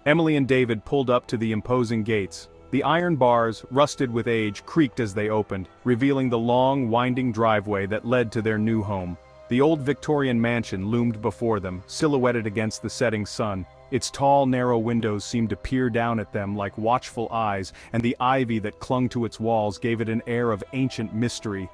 Emily and David pulled up to the imposing gates. The iron bars, rusted with age, creaked as they opened, revealing the long, winding driveway that led to their new home. The old Victorian mansion loomed before them, silhouetted against the setting sun. Its tall, narrow windows seemed to peer down at them like watchful eyes, and the ivy that clung to its walls gave it an air of ancient mystery.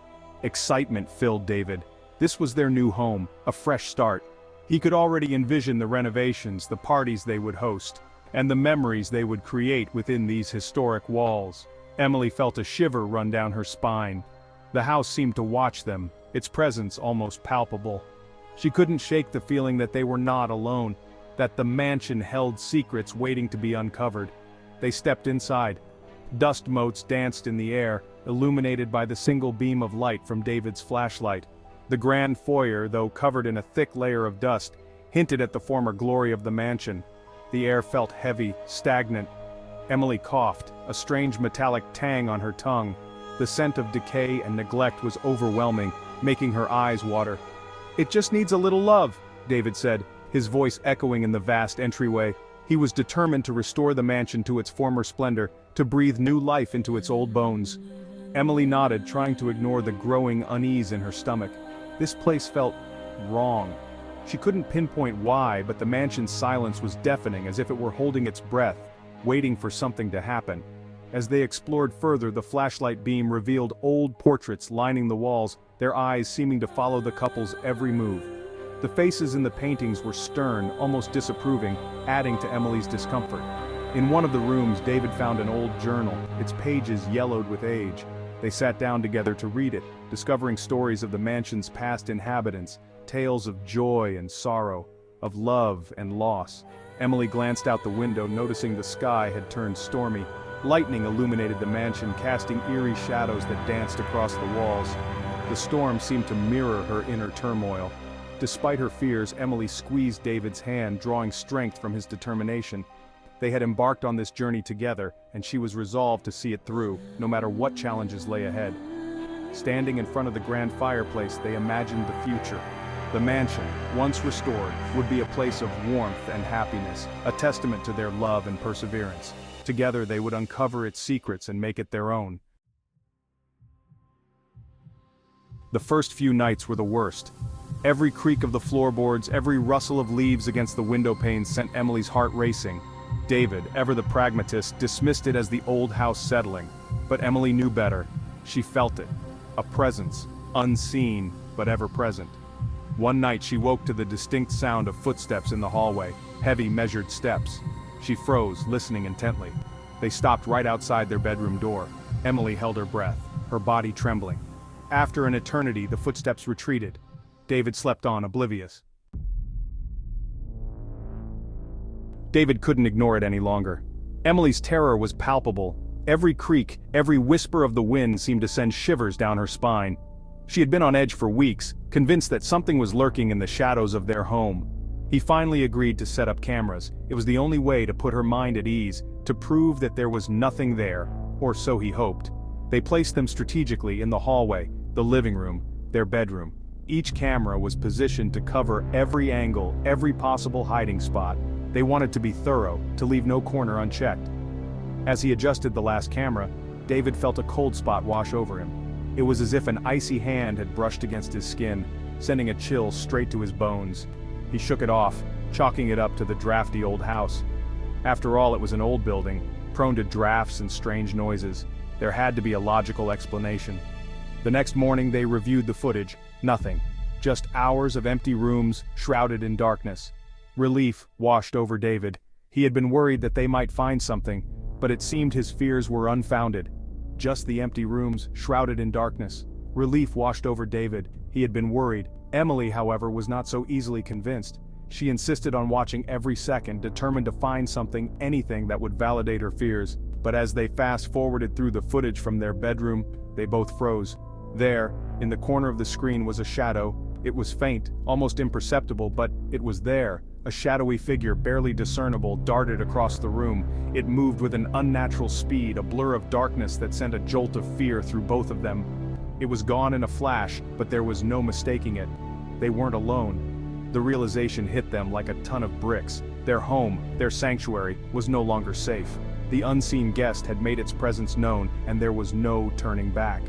Excitement filled David. This was their new home, a fresh start. He could already envision the renovations, the parties they would host, and the memories they would create within these historic walls. Emily felt a shiver run down her spine. The house seemed to watch them, its presence almost palpable. She couldn't shake the feeling that they were not alone, that the mansion held secrets waiting to be uncovered. They stepped inside. Dust motes danced in the air, illuminated by the single beam of light from David's flashlight. The grand foyer, though covered in a thick layer of dust, hinted at the former glory of the mansion. The air felt heavy, stagnant. Emily coughed, a strange metallic tang on her tongue. The scent of decay and neglect was overwhelming, making her eyes water. "It just needs a little love," David said, his voice echoing in the vast entryway. He was determined to restore the mansion to its former splendor, to breathe new life into its old bones. Emily nodded, trying to ignore the growing unease in her stomach. This place felt wrong. She couldn't pinpoint why, but the mansion's silence was deafening, as if it were holding its breath, waiting for something to happen. As they explored further, the flashlight beam revealed old portraits lining the walls, their eyes seeming to follow the couple's every move. The faces in the paintings were stern, almost disapproving, adding to Emily's discomfort. In one of the rooms, David found an old journal, its pages yellowed with age. They sat down together to read it, discovering stories of the mansion's past inhabitants, tales of joy and sorrow, of love and loss. Emily glanced out the window, noticing the sky had turned stormy. Lightning illuminated the mansion, casting eerie shadows that danced across the walls. The storm seemed to mirror her inner turmoil. Despite her fears, Emily squeezed David's hand, drawing strength from his determination. They had embarked on this journey together, and she was resolved to see it through, no matter what challenges lay ahead. Standing in front of the grand fireplace, they imagined the future. The mansion, once restored, would be a place of warmth and happiness, a testament to their love and perseverance. Together they would uncover its secrets and make it their own. The first few nights were the worst. Every creak of the floorboards, every rustle of leaves against the window panes sent Emily's heart racing. David, ever the pragmatist, dismissed it as the old house settling. But Emily knew better. She felt it. A presence, unseen, but ever present. One night she woke to the distinct sound of footsteps in the hallway, heavy measured steps. She froze, listening intently. They stopped right outside their bedroom door. Emily held her breath, her body trembling. After an eternity, the footsteps retreated. David slept on, oblivious. David couldn't ignore it any longer. Emily's terror was palpable. Every creak, every whisper of the wind seemed to send shivers down her spine. She had been on edge for weeks, convinced that something was lurking in the shadows of their home. He finally agreed to set up cameras. It was the only way to put her mind at ease, to prove that there was nothing there, or so he hoped. They placed them strategically in the hallway, the living room, their bedroom. Each camera was positioned to cover every angle, every possible hiding spot. They wanted to be thorough, to leave no corner unchecked. As he adjusted the last camera, David felt a cold spot wash over him. It was as if an icy hand had brushed against his skin, sending a chill straight to his bones. He shook it off, chalking it up to the drafty old house. After all, it was an old building, prone to drafts and strange noises. There had to be a logical explanation. The next morning they reviewed the footage. Nothing. Just hours of empty rooms, shrouded in darkness. Relief washed over David. He had been worried that they might find something, but it seemed his fears were unfounded. Just the empty rooms, shrouded in darkness. Relief washed over David. He had been worried. Emily, however, was not so easily convinced. She insisted on watching every second, determined to find something, anything that would validate her fears. But as they fast-forwarded through the footage from their bedroom, they both froze. There, in the corner of the screen, was a shadow. It was faint, almost imperceptible, but it was there. A shadowy figure, barely discernible, darted across the room. It moved with an unnatural speed, a blur of darkness that sent a jolt of fear through both of them. It was gone in a flash, but there was no mistaking it. They weren't alone. The realization hit them like a ton of bricks. Their home, their sanctuary, was no longer safe. The unseen guest had made its presence known, and there was no turning back.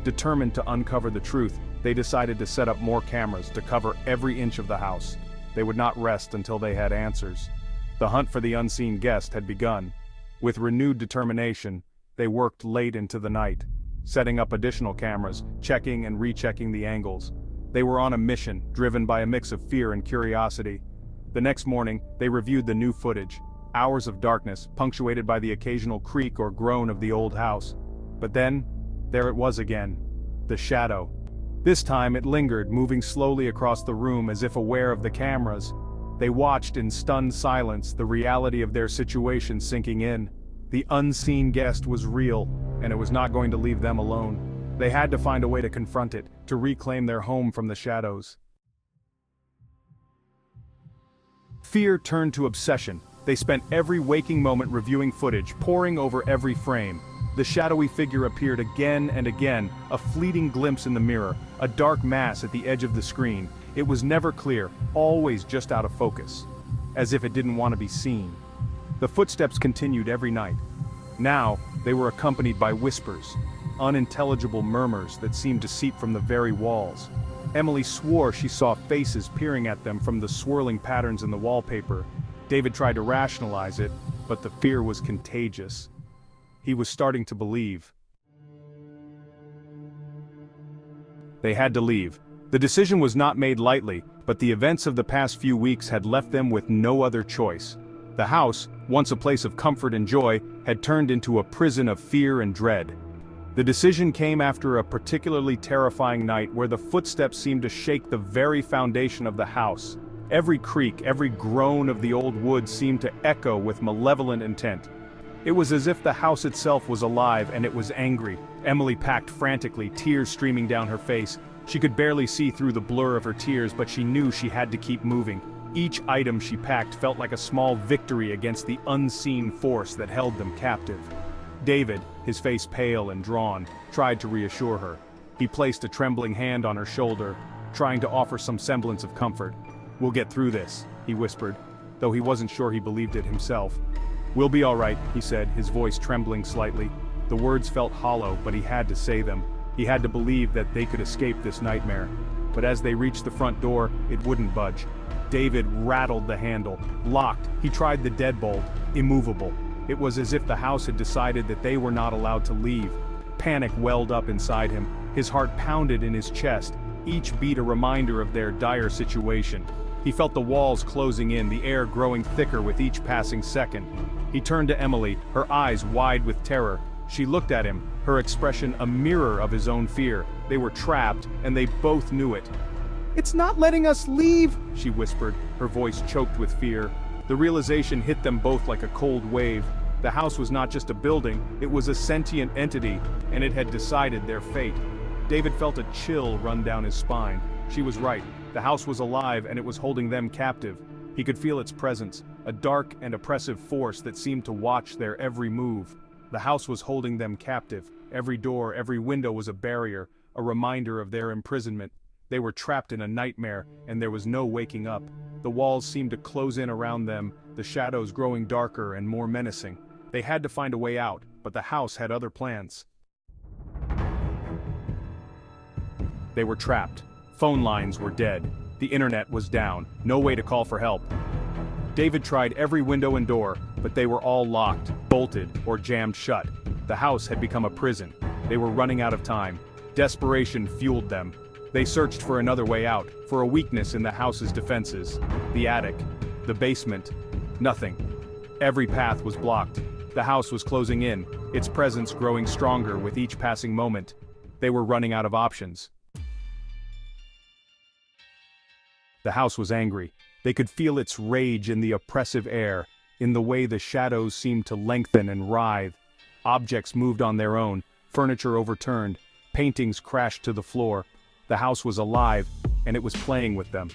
Determined to uncover the truth, they decided to set up more cameras to cover every inch of the house. They would not rest until they had answers. The hunt for the unseen guest had begun. With renewed determination, they worked late into the night, setting up additional cameras, checking and rechecking the angles. They were on a mission, driven by a mix of fear and curiosity. The next morning, they reviewed the new footage. Hours of darkness, punctuated by the occasional creak or groan of the old house. But then, there it was again. The shadow. This time it lingered, moving slowly across the room as if aware of the cameras. They watched in stunned silence, the reality of their situation sinking in. The unseen guest was real, and it was not going to leave them alone. They had to find a way to confront it, to reclaim their home from the shadows. Fear turned to obsession. They spent every waking moment reviewing footage, poring over every frame. The shadowy figure appeared again and again, a fleeting glimpse in the mirror, a dark mass at the edge of the screen. It was never clear, always just out of focus, as if it didn't want to be seen. The footsteps continued every night. Now, they were accompanied by whispers, unintelligible murmurs that seemed to seep from the very walls. Emily swore she saw faces peering at them from the swirling patterns in the wallpaper. David tried to rationalize it, but the fear was contagious. He was starting to believe. They had to leave. The decision was not made lightly, but the events of the past few weeks had left them with no other choice. The house, once a place of comfort and joy, had turned into a prison of fear and dread. The decision came after a particularly terrifying night where the footsteps seemed to shake the very foundation of the house. Every creak, every groan of the old wood seemed to echo with malevolent intent. It was as if the house itself was alive and it was angry. Emily packed frantically, tears streaming down her face. She could barely see through the blur of her tears, but she knew she had to keep moving. Each item she packed felt like a small victory against the unseen force that held them captive. David, his face pale and drawn, tried to reassure her. He placed a trembling hand on her shoulder, trying to offer some semblance of comfort. "We'll get through this," he whispered, though he wasn't sure he believed it himself. "We'll be all right," he said, his voice trembling slightly. The words felt hollow, but he had to say them. He had to believe that they could escape this nightmare. But as they reached the front door, it wouldn't budge. David rattled the handle. Locked, he tried the deadbolt. Immovable. It was as if the house had decided that they were not allowed to leave. Panic welled up inside him. His heart pounded in his chest, each beat a reminder of their dire situation. He felt the walls closing in, the air growing thicker with each passing second. He turned to Emily, her eyes wide with terror. She looked at him, her expression a mirror of his own fear. They were trapped, and they both knew it. "It's not letting us leave," she whispered, her voice choked with fear. The realization hit them both like a cold wave. The house was not just a building, it was a sentient entity, and it had decided their fate. David felt a chill run down his spine. She was right. The house was alive and it was holding them captive. He could feel its presence, a dark and oppressive force that seemed to watch their every move. The house was holding them captive. Every door, every window was a barrier, a reminder of their imprisonment. They were trapped in a nightmare, and there was no waking up. The walls seemed to close in around them, the shadows growing darker and more menacing. They had to find a way out, but the house had other plans. They were trapped. Phone lines were dead. The internet was down. No way to call for help. David tried every window and door, but they were all locked, bolted, or jammed shut. The house had become a prison. They were running out of time. Desperation fueled them. They searched for another way out, for a weakness in the house's defenses. The attic, the basement, nothing. Every path was blocked. The house was closing in, its presence growing stronger with each passing moment. They were running out of options. The house was angry. They could feel its rage in the oppressive air, in the way the shadows seemed to lengthen and writhe. Objects moved on their own, furniture overturned, paintings crashed to the floor. The house was alive, and it was playing with them.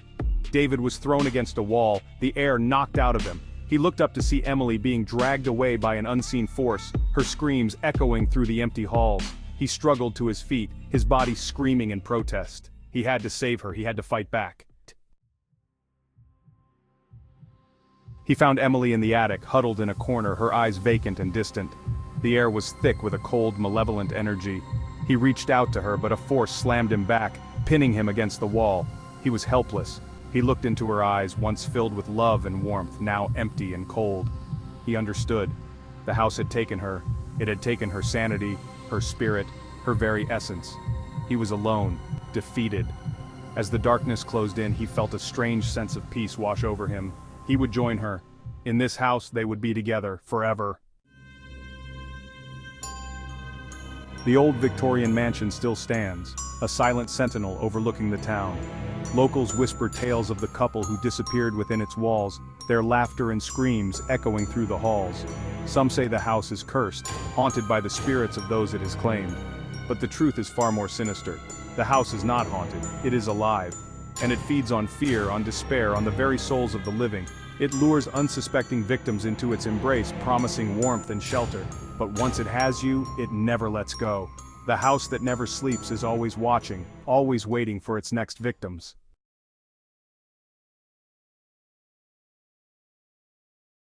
David was thrown against a wall, the air knocked out of him. He looked up to see Emily being dragged away by an unseen force, her screams echoing through the empty halls. He struggled to his feet, his body screaming in protest. He had to save her, he had to fight back. He found Emily in the attic, huddled in a corner, her eyes vacant and distant. The air was thick with a cold, malevolent energy. He reached out to her, but a force slammed him back, pinning him against the wall. He was helpless. He looked into her eyes, once filled with love and warmth, now empty and cold. He understood. The house had taken her. It had taken her sanity, her spirit, her very essence. He was alone, defeated. As the darkness closed in, he felt a strange sense of peace wash over him. He would join her. In this house, they would be together, forever. The old Victorian mansion still stands, a silent sentinel overlooking the town. Locals whisper tales of the couple who disappeared within its walls, their laughter and screams echoing through the halls. Some say the house is cursed, haunted by the spirits of those it has claimed. But the truth is far more sinister. The house is not haunted, it is alive. And it feeds on fear, on despair, on the very souls of the living. It lures unsuspecting victims into its embrace, promising warmth and shelter. But once it has you, it never lets go. The house that never sleeps is always watching, always waiting for its next victims.